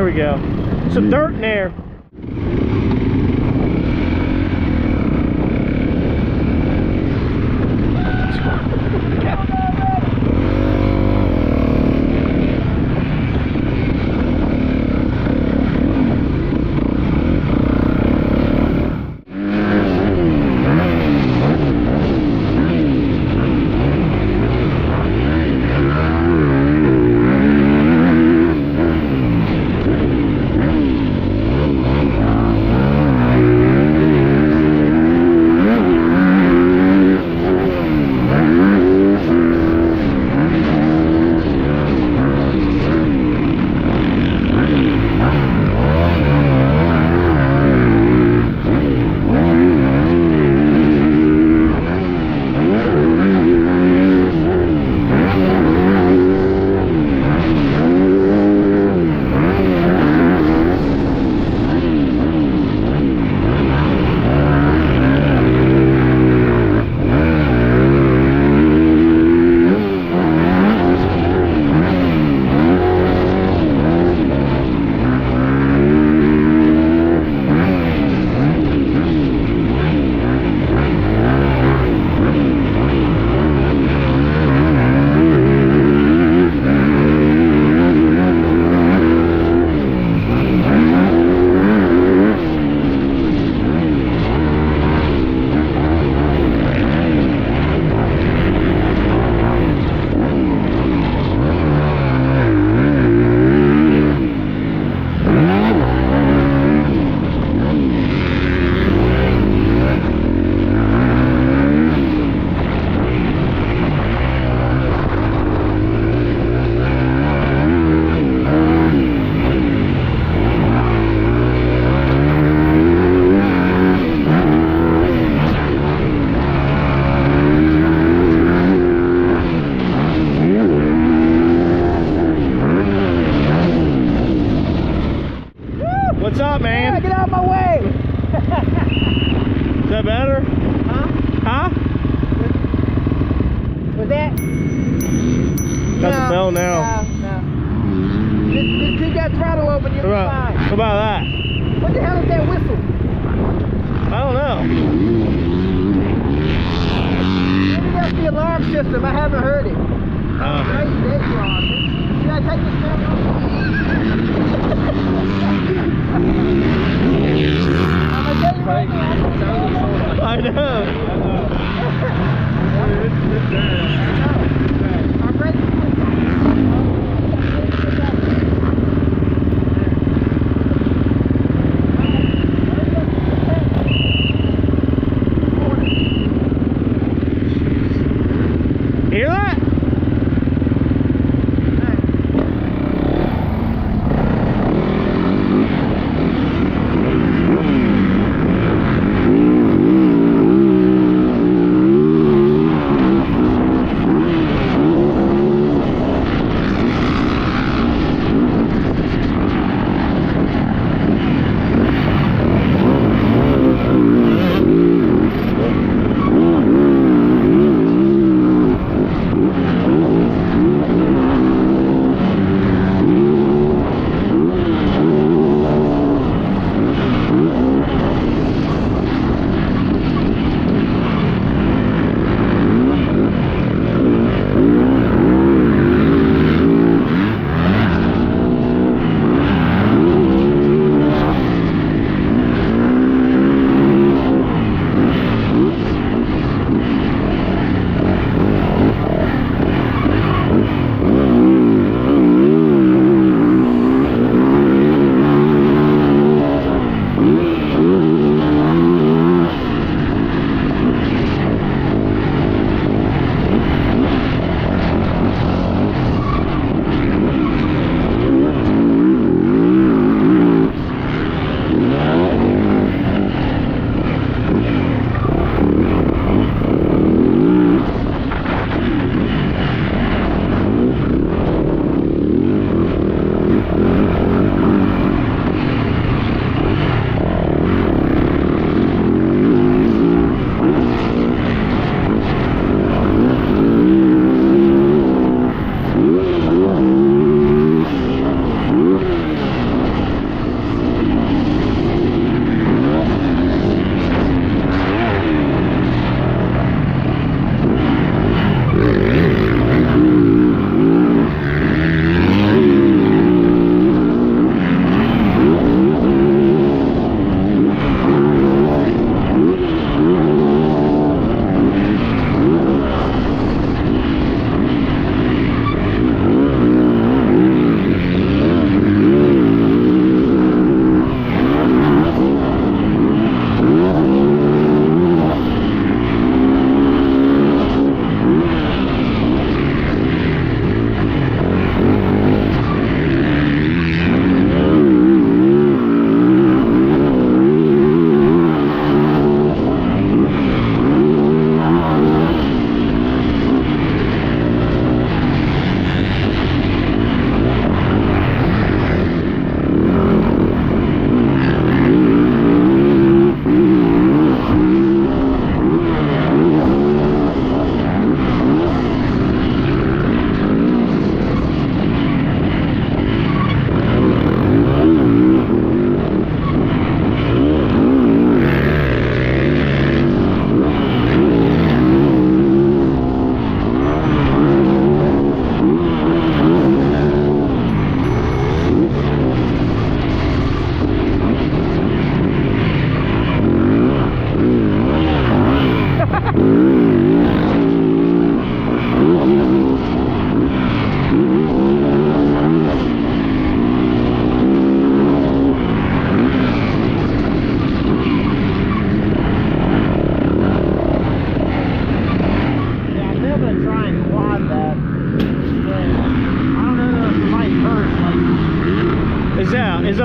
we go. Some dirt in there. What's up, man? Yeah, get out of my way! Is that better? Huh? Huh? Was that? Got the bell now. No. Just keep that throttle open, you'll be fine. How about that? What the hell is that whistle? I don't know. Maybe that's the alarm system. I haven't heard it. Nice day, Ron. Should I take this camera off? I know. I'm ready. Hear that?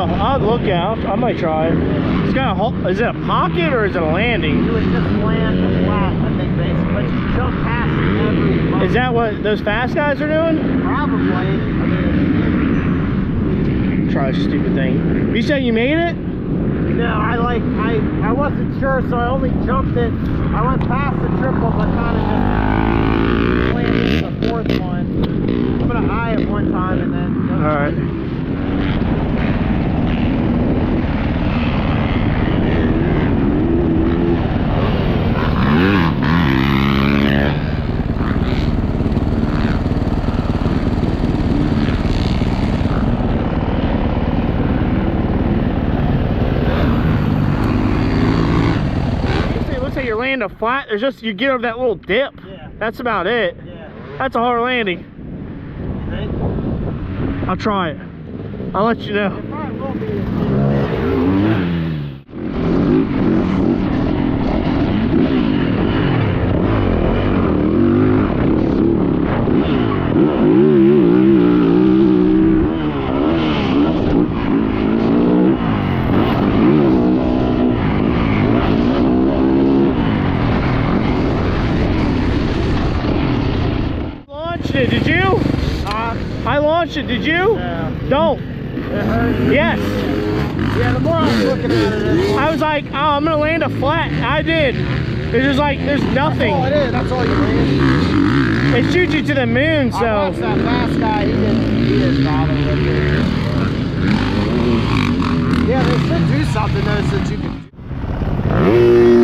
I'll look out. I might try it. It's got a hole. Is it a pocket or is it a landing? You would just land flat, I think, basically. But you jump past every bump. Is that what those fast guys are doing? Probably. I mean, Try this stupid thing. You said you made it? no, I wasn't sure, so I only jumped it. I went past the triple, but kind of just landed the fourth one. I'm gonna eye it one time and then. All right. You're landing a flat. There's just you get over that little dip. Yeah. That's about it. Yeah. That's a hard landing. You think? I'll try it. I'll let you know. It probably will be. Did you? I launched it, did you? Yeah. Don't. It hurt. Yes. Yeah, the more I was looking at it, I was like, oh, I'm gonna land a flat. I did. It's just like, there's nothing. that's all it is. That's all you land. It shoots you to the moon, I watched so. that fast guy. He didn't bother with it. Yeah, they should do something though, so that you can.